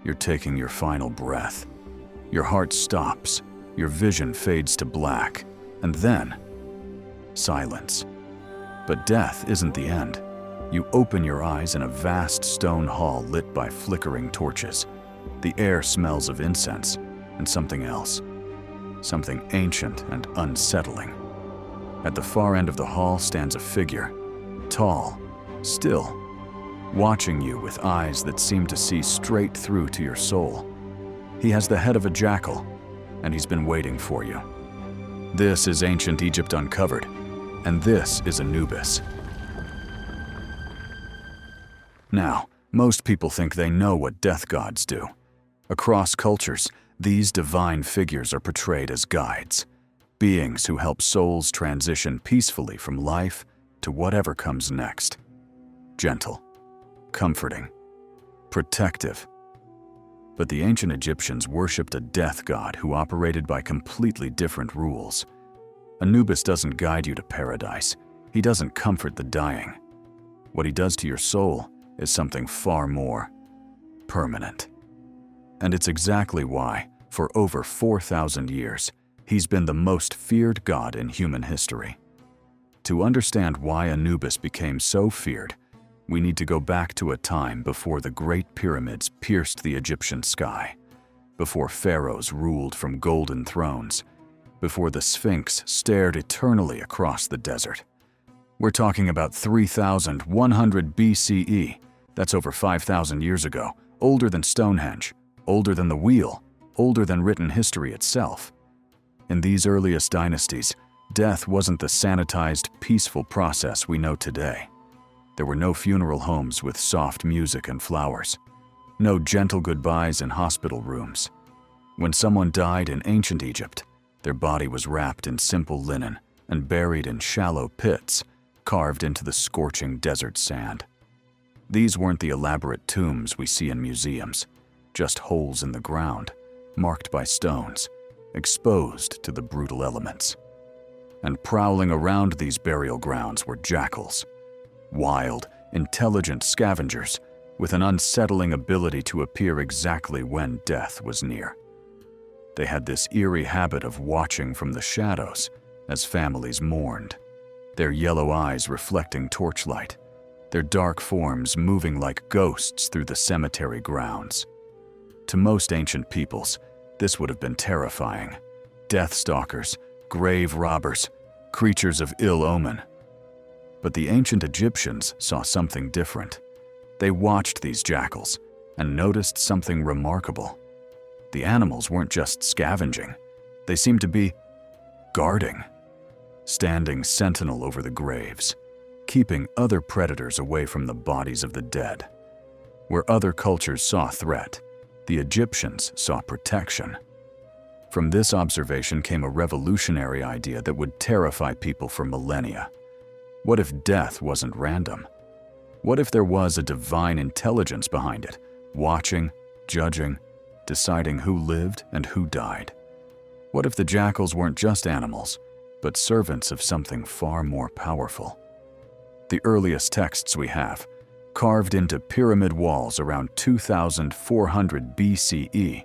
You're taking your final breath. Your heart stops, your vision fades to black, and then silence. But death isn't the end. You open your eyes in a vast stone hall lit by flickering torches. The air smells of incense and something else, something ancient and unsettling. At the far end of the hall stands a figure, tall, still, watching you with eyes that seem to see straight through to your soul. He has the head of a jackal, and he's been waiting for you. This is ancient Egypt uncovered, and this is Anubis. Now, most people think they know what death gods do. Across cultures, these divine figures are portrayed as guides, beings who help souls transition peacefully from life to whatever comes next. Gentle, comforting, protective. But the ancient Egyptians worshipped a death god who operated by completely different rules. Anubis doesn't guide you to paradise. He doesn't comfort the dying. What he does to your soul is something far more permanent. And it's exactly why, for over 4,000 years, he's been the most feared god in human history. To understand why Anubis became so feared, we need to go back to a time before the Great Pyramids pierced the Egyptian sky, before pharaohs ruled from golden thrones, before the Sphinx stared eternally across the desert. We're talking about 3,100 BCE. That's over 5,000 years ago, older than Stonehenge, older than the wheel, older than written history itself. In these earliest dynasties, death wasn't the sanitized, peaceful process we know today. There were no funeral homes with soft music and flowers, no gentle goodbyes in hospital rooms. When someone died in ancient Egypt, their body was wrapped in simple linen and buried in shallow pits carved into the scorching desert sand. These weren't the elaborate tombs we see in museums, just holes in the ground, marked by stones, exposed to the brutal elements. And prowling around these burial grounds were jackals, wild, intelligent scavengers with an unsettling ability to appear exactly when death was near. They had this eerie habit of watching from the shadows as families mourned, their yellow eyes reflecting torchlight, their dark forms moving like ghosts through the cemetery grounds. To most ancient peoples, this would have been terrifying. Death stalkers, grave robbers, creatures of ill omen. But the ancient Egyptians saw something different. They watched these jackals and noticed something remarkable. The animals weren't just scavenging. They seemed to be guarding, standing sentinel over the graves, keeping other predators away from the bodies of the dead. Where other cultures saw threat, the Egyptians saw protection. From this observation came a revolutionary idea that would terrify people for millennia. What if death wasn't random? What if there was a divine intelligence behind it, watching, judging, deciding who lived and who died? What if the jackals weren't just animals, but servants of something far more powerful? The earliest texts we have, carved into pyramid walls around 2,400 BCE,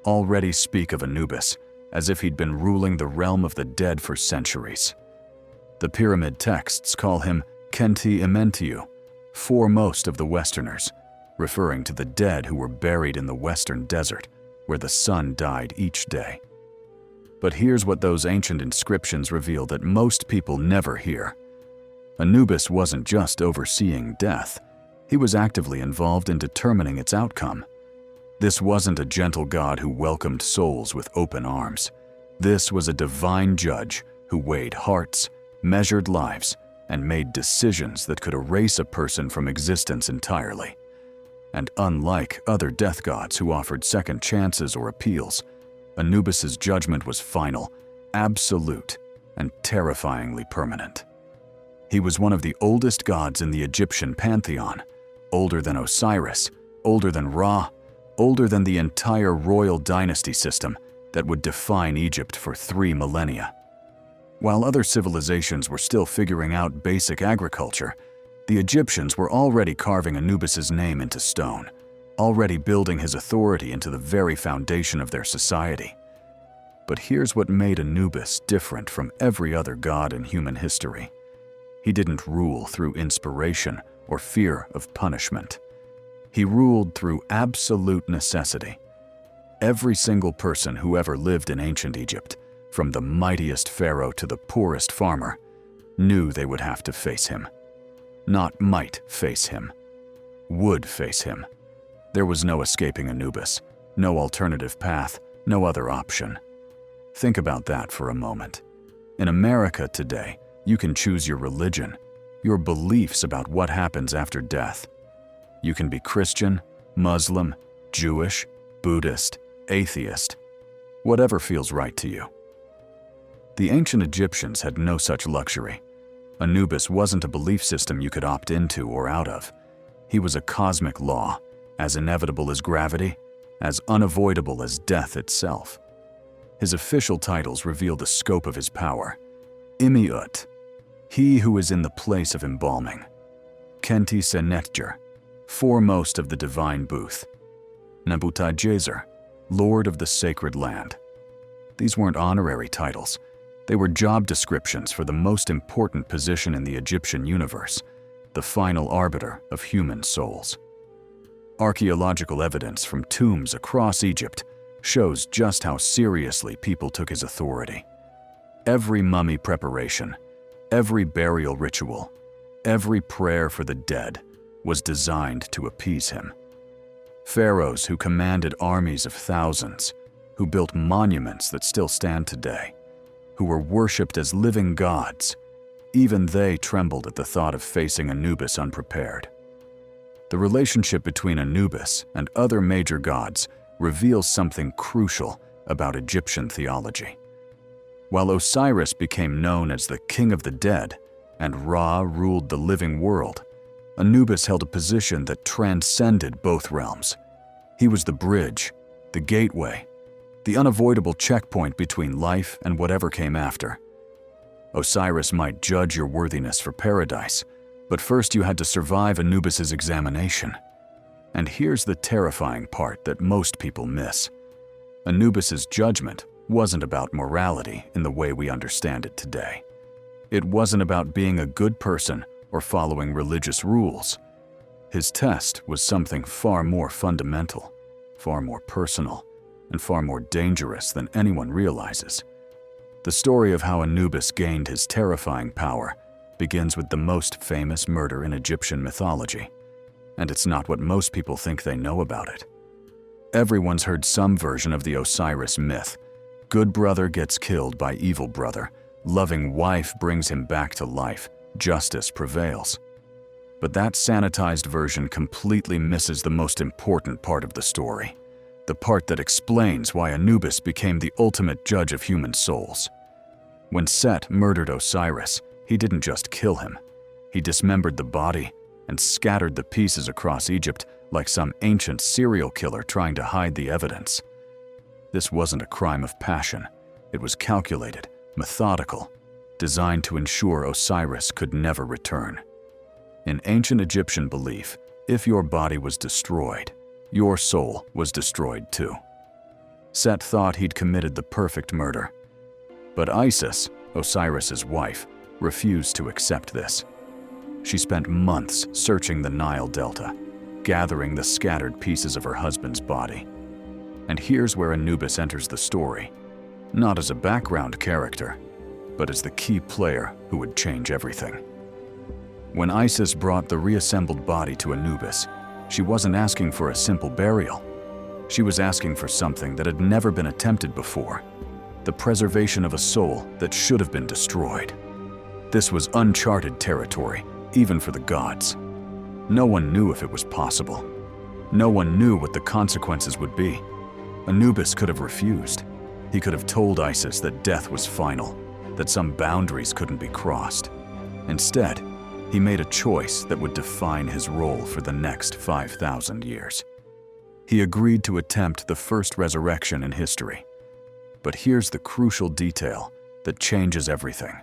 already speak of Anubis as if he'd been ruling the realm of the dead for centuries. The pyramid texts call him Khenti Ementiu, foremost of the Westerners, referring to the dead who were buried in the western desert, where the sun died each day. But here's what those ancient inscriptions reveal that most people never hear. Anubis wasn't just overseeing death. He was actively involved in determining its outcome. This wasn't a gentle god who welcomed souls with open arms. This was a divine judge who weighed hearts, measured lives, and made decisions that could erase a person from existence entirely. And unlike other death gods who offered second chances or appeals, Anubis's judgment was final, absolute, and terrifyingly permanent. He was one of the oldest gods in the Egyptian pantheon, older than Osiris, older than Ra, older than the entire royal dynasty system that would define Egypt for 3 millennia. While other civilizations were still figuring out basic agriculture, the Egyptians were already carving Anubis's name into stone, already building his authority into the very foundation of their society. But here's what made Anubis different from every other god in human history. He didn't rule through inspiration or fear of punishment. He ruled through absolute necessity. Every single person who ever lived in ancient Egypt, from the mightiest pharaoh to the poorest farmer, knew they would have to face him. Not might face him, would face him. There was no escaping Anubis, no alternative path, no other option. Think about that for a moment. In America today, you can choose your religion, your beliefs about what happens after death. You can be Christian, Muslim, Jewish, Buddhist, atheist, whatever feels right to you. The ancient Egyptians had no such luxury. Anubis wasn't a belief system you could opt into or out of. He was a cosmic law, as inevitable as gravity, as unavoidable as death itself. His official titles reveal the scope of his power. Imi-ut, he who is in the place of embalming. Kenti Senetjer, foremost of the divine booth. Nebuchadnezzar, Lord of the sacred land. These weren't honorary titles. They were job descriptions for the most important position in the Egyptian universe, the final arbiter of human souls. Archaeological evidence from tombs across Egypt shows just how seriously people took his authority. Every mummy preparation, every burial ritual, every prayer for the dead was designed to appease him. Pharaohs who commanded armies of thousands, who built monuments that still stand today, who were worshipped as living gods, even they trembled at the thought of facing Anubis unprepared. The relationship between Anubis and other major gods reveals something crucial about Egyptian theology. While Osiris became known as the king of the dead and Ra ruled the living world, Anubis held a position that transcended both realms. He was the bridge, the gateway, the unavoidable checkpoint between life and whatever came after. Osiris might judge your worthiness for paradise, but first you had to survive Anubis's examination. And here's the terrifying part that most people miss. Anubis's judgment wasn't about morality in the way we understand it today. It wasn't about being a good person or following religious rules. His test was something far more fundamental, far more personal, and far more dangerous than anyone realizes. The story of how Anubis gained his terrifying power begins with the most famous murder in Egyptian mythology, and it's not what most people think they know about it. Everyone's heard some version of the Osiris myth. Good brother gets killed by evil brother, loving wife brings him back to life, justice prevails. But that sanitized version completely misses the most important part of the story, the part that explains why Anubis became the ultimate judge of human souls. When Set murdered Osiris, he didn't just kill him. He dismembered the body and scattered the pieces across Egypt like some ancient serial killer trying to hide the evidence. This wasn't a crime of passion. It was calculated, methodical, designed to ensure Osiris could never return. In ancient Egyptian belief, if your body was destroyed, your soul was destroyed too. Set thought he'd committed the perfect murder. But Isis, Osiris's wife, refused to accept this. She spent months searching the Nile Delta, gathering the scattered pieces of her husband's body. And here's where Anubis enters the story, not as a background character, but as the key player who would change everything. When Isis brought the reassembled body to Anubis, she wasn't asking for a simple burial. She was asking for something that had never been attempted before, the preservation of a soul that should have been destroyed. This was uncharted territory, even for the gods. No one knew if it was possible. No one knew what the consequences would be. Anubis could have refused. He could have told Isis that death was final, that some boundaries couldn't be crossed. Instead, he made a choice that would define his role for the next 5,000 years. He agreed to attempt the first resurrection in history. But here's the crucial detail that changes everything.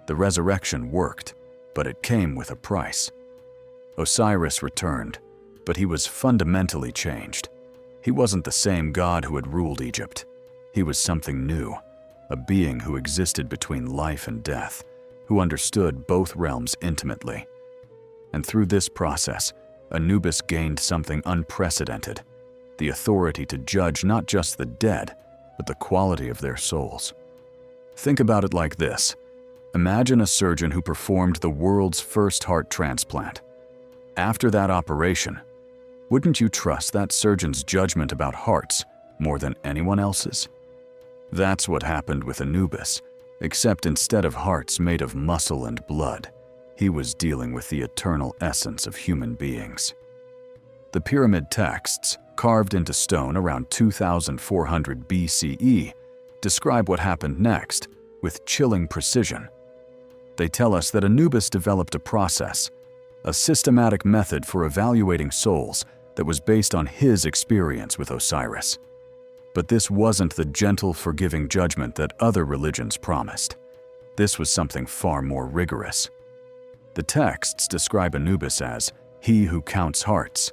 The resurrection worked, but it came with a price. Osiris returned, But he was fundamentally changed. He wasn't the same god who had ruled Egypt. He was something new, a being who existed between life and death, who understood both realms intimately. And through this process, Anubis gained something unprecedented, the authority to judge not just the dead, but the quality of their souls. Think about it like this. Imagine a surgeon who performed the world's first heart transplant. After that operation, wouldn't you trust that surgeon's judgment about hearts more than anyone else's? That's what happened with Anubis, except instead of hearts made of muscle and blood, he was dealing with the eternal essence of human beings. The pyramid texts, carved into stone around 2400 BCE, describe what happened next with chilling precision. They tell us that Anubis developed a process, a systematic method for evaluating souls that was based on his experience with Osiris. But this wasn't the gentle, forgiving judgment that other religions promised. This was something far more rigorous. The texts describe Anubis as he who counts hearts,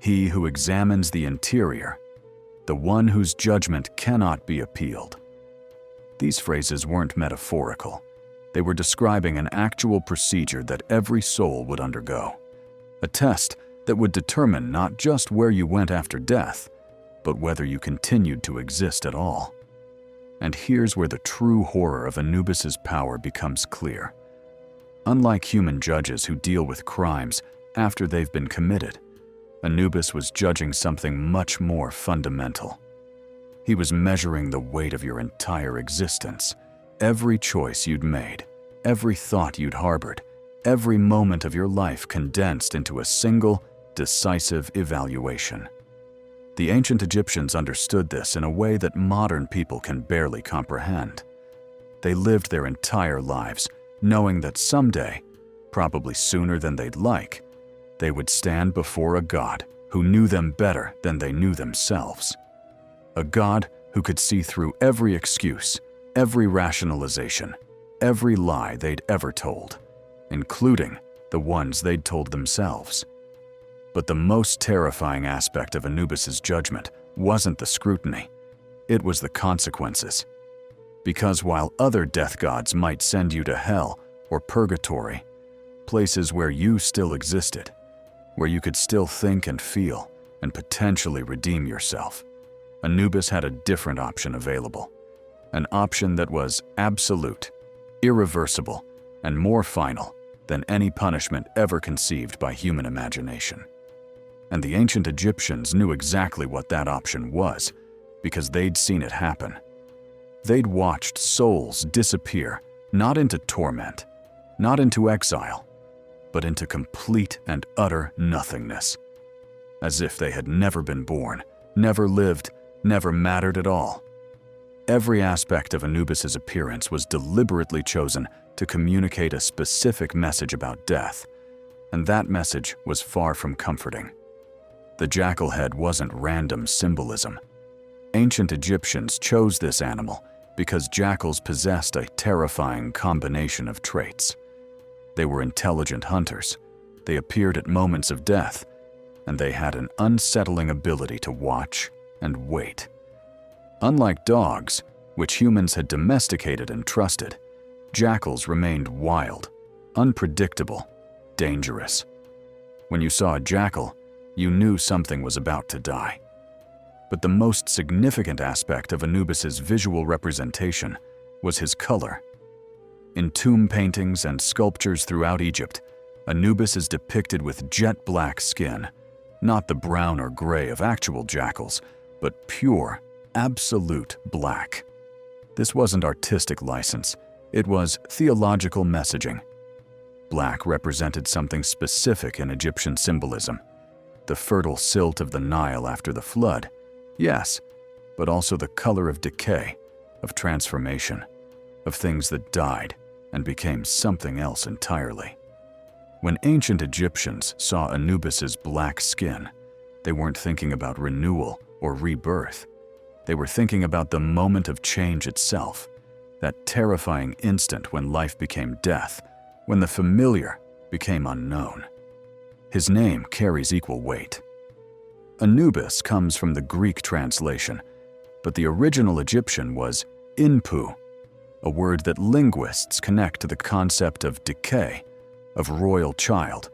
he who examines the interior, the one whose judgment cannot be appealed. These phrases weren't metaphorical. They were describing an actual procedure that every soul would undergo, a test that would determine not just where you went after death, but whether you continued to exist at all. And here's where the true horror of Anubis's power becomes clear. Unlike human judges who deal with crimes after they've been committed, Anubis was judging something much more fundamental. He was measuring the weight of your entire existence, every choice you'd made, every thought you'd harbored, every moment of your life condensed into a single, decisive evaluation. The ancient Egyptians understood this in a way that modern people can barely comprehend. They lived their entire lives knowing that someday, probably sooner than they'd like, they would stand before a god who knew them better than they knew themselves. A god who could see through every excuse, every rationalization, every lie they'd ever told, including the ones they'd told themselves. But the most terrifying aspect of Anubis's judgment wasn't the scrutiny, it was the consequences. Because while other death gods might send you to hell or purgatory, places where you still existed, where you could still think and feel and potentially redeem yourself, Anubis had a different option available. An option that was absolute, irreversible, and more final than any punishment ever conceived by human imagination. And the ancient Egyptians knew exactly what that option was, because they'd seen it happen. They'd watched souls disappear, not into torment, not into exile, but into complete and utter nothingness. As if they had never been born, never lived, never mattered at all. Every aspect of Anubis's appearance was deliberately chosen to communicate a specific message about death, and that message was far from comforting. The jackal head wasn't random symbolism. Ancient Egyptians chose this animal because jackals possessed a terrifying combination of traits. They were intelligent hunters, they appeared at moments of death, and they had an unsettling ability to watch and wait. Unlike dogs, which humans had domesticated and trusted, jackals remained wild, unpredictable, dangerous. When you saw a jackal, you knew something was about to die. But the most significant aspect of Anubis's visual representation was his color. In tomb paintings and sculptures throughout Egypt, Anubis is depicted with jet black skin, not the brown or gray of actual jackals, but pure, absolute black. This wasn't artistic license, it was theological messaging. Black represented something specific in Egyptian symbolism. The fertile silt of the Nile after the flood, yes, but also the color of decay, of transformation, of things that died and became something else entirely. When ancient Egyptians saw Anubis's black skin, they weren't thinking about renewal or rebirth. They were thinking about the moment of change itself, that terrifying instant when life became death, when the familiar became unknown. His name carries equal weight. Anubis comes from the Greek translation, but the original Egyptian was Inpu, a word that linguists connect to the concept of decay, of royal child,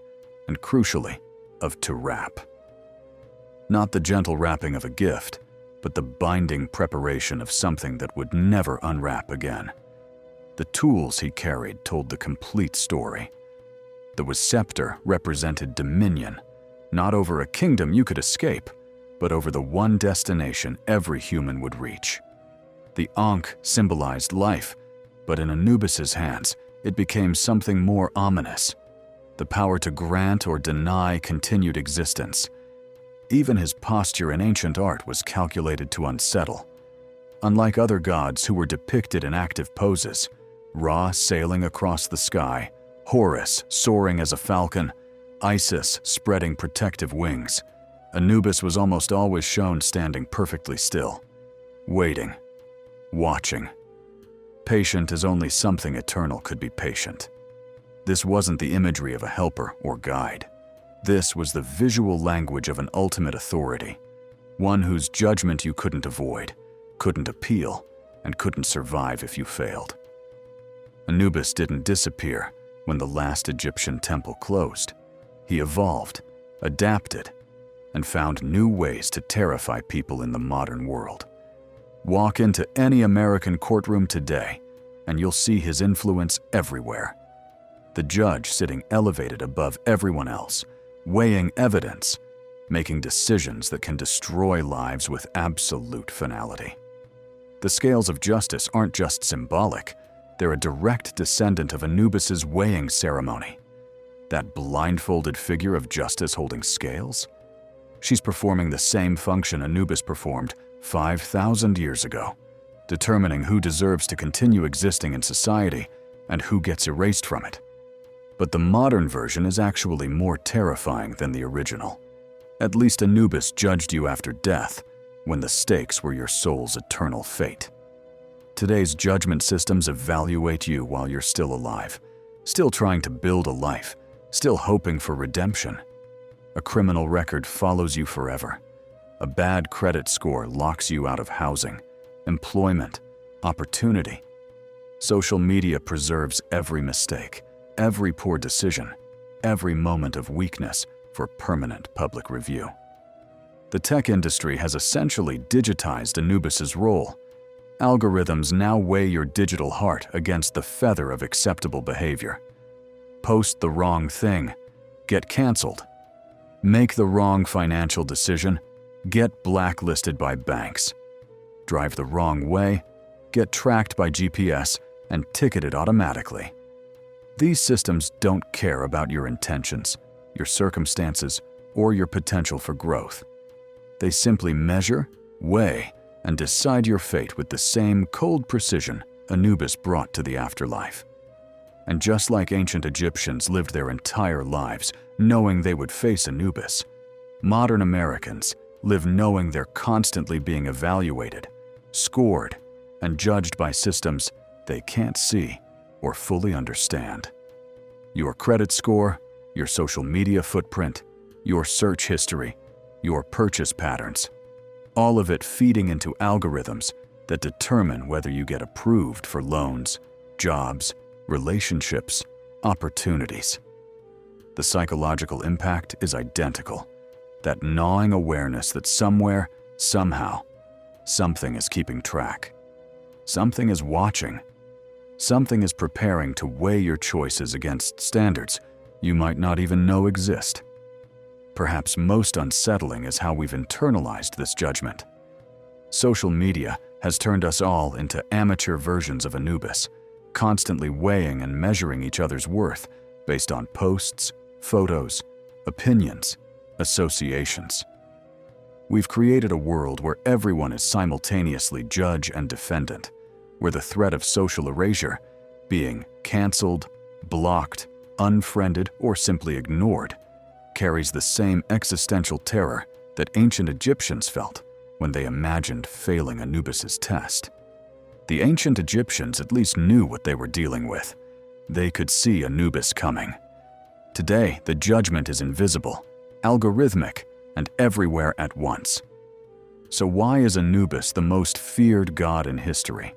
and crucially, of to wrap. Not the gentle wrapping of a gift, but the binding preparation of something that would never unwrap again. The tools he carried told the complete story. The scepter represented dominion, not over a kingdom you could escape, but over the one destination every human would reach. The Ankh symbolized life, but in Anubis's hands, it became something more ominous, the power to grant or deny continued existence. Even his posture in ancient art was calculated to unsettle. Unlike other gods who were depicted in active poses, Ra sailing across the sky, Horus soaring as a falcon, Isis spreading protective wings, Anubis was almost always shown standing perfectly still, waiting, watching. Patient as only something eternal could be patient. This wasn't the imagery of a helper or guide. This was the visual language of an ultimate authority, one whose judgment you couldn't avoid, couldn't appeal, and couldn't survive if you failed. Anubis didn't disappear when the last Egyptian temple closed. He evolved, adapted, and found new ways to terrify people in the modern world. Walk into any American courtroom today, and you'll see his influence everywhere. The judge sitting elevated above everyone else, weighing evidence, making decisions that can destroy lives with absolute finality. The scales of justice aren't just symbolic, they're a direct descendant of Anubis's weighing ceremony. That blindfolded figure of justice holding scales? She's performing the same function Anubis performed 5,000 years ago, determining who deserves to continue existing in society and who gets erased from it. But the modern version is actually more terrifying than the original. At least Anubis judged you after death, when the stakes were your soul's eternal fate. Today's judgment systems evaluate you while you're still alive, still trying to build a life, still hoping for redemption. A criminal record follows you forever. A bad credit score locks you out of housing, employment, opportunity. Social media preserves every mistake, every poor decision, every moment of weakness for permanent public review. The tech industry has essentially digitized Anubis's role. Algorithms now weigh your digital heart against the feather of acceptable behavior. Post the wrong thing, get canceled. Make the wrong financial decision, get blacklisted by banks. Drive the wrong way, get tracked by GPS and ticketed automatically. These systems don't care about your intentions, your circumstances, or your potential for growth. They simply measure, weigh, and decide your fate with the same cold precision Anubis brought to the afterlife. And just like ancient Egyptians lived their entire lives knowing they would face Anubis, modern Americans live knowing they're constantly being evaluated, scored, and judged by systems they can't see or fully understand. Your credit score, your social media footprint, your search history, your purchase patterns, all of it feeding into algorithms that determine whether you get approved for loans, jobs, relationships, opportunities. The psychological impact is identical. That gnawing awareness that somewhere, somehow, something is keeping track. Something is watching. Something is preparing to weigh your choices against standards you might not even know exist. Perhaps most unsettling is how we've internalized this judgment. Social media has turned us all into amateur versions of Anubis, constantly weighing and measuring each other's worth based on posts, photos, opinions, associations. We've created a world where everyone is simultaneously judge and defendant, where the threat of social erasure, being canceled, blocked, unfriended, or simply ignored, carries the same existential terror that ancient Egyptians felt when they imagined failing Anubis's test. The ancient Egyptians at least knew what they were dealing with. They could see Anubis coming. Today, the judgment is invisible, algorithmic, and everywhere at once. So why is Anubis the most feared god in history?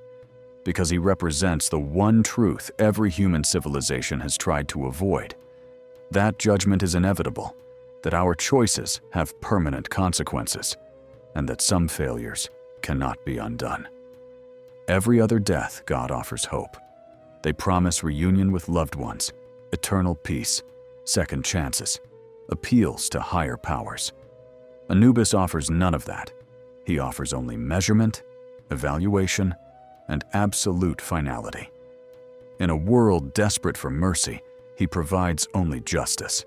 Because he represents the one truth every human civilization has tried to avoid. That judgment is inevitable, that our choices have permanent consequences, and that some failures cannot be undone. Every other death, God offers hope. They promise reunion with loved ones, eternal peace, second chances, appeals to higher powers. Anubis offers none of that. He offers only measurement, evaluation, and absolute finality. In a world desperate for mercy, he provides only justice.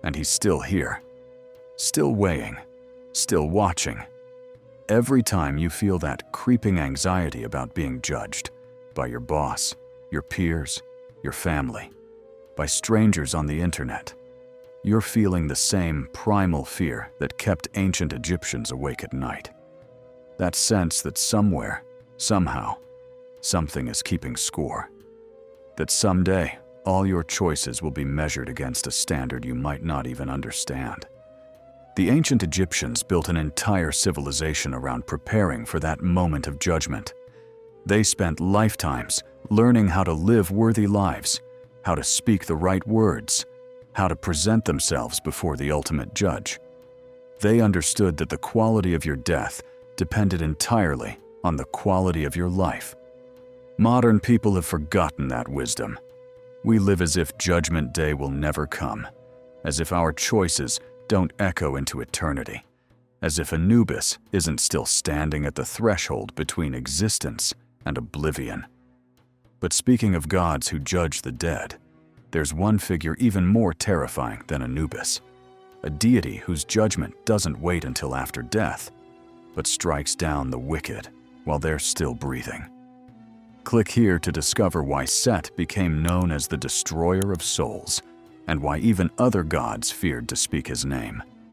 And he's still here, still weighing, still watching. Every time you feel that creeping anxiety about being judged by your boss, your peers, your family, by strangers on the internet, you're feeling the same primal fear that kept ancient Egyptians awake at night. That sense that somewhere, somehow, something is keeping score. That someday, all your choices will be measured against a standard you might not even understand. The ancient Egyptians built an entire civilization around preparing for that moment of judgment. They spent lifetimes learning how to live worthy lives, how to speak the right words, how to present themselves before the ultimate judge. They understood that the quality of your death depended entirely on the quality of your life. Modern people have forgotten that wisdom. We live as if Judgment Day will never come, as if our choices don't echo into eternity, as if Anubis isn't still standing at the threshold between existence and oblivion. But speaking of gods who judge the dead, there's one figure even more terrifying than Anubis, a deity whose judgment doesn't wait until after death, but strikes down the wicked while they're still breathing. Click here to discover why Set became known as the destroyer of souls, and why even other gods feared to speak his name.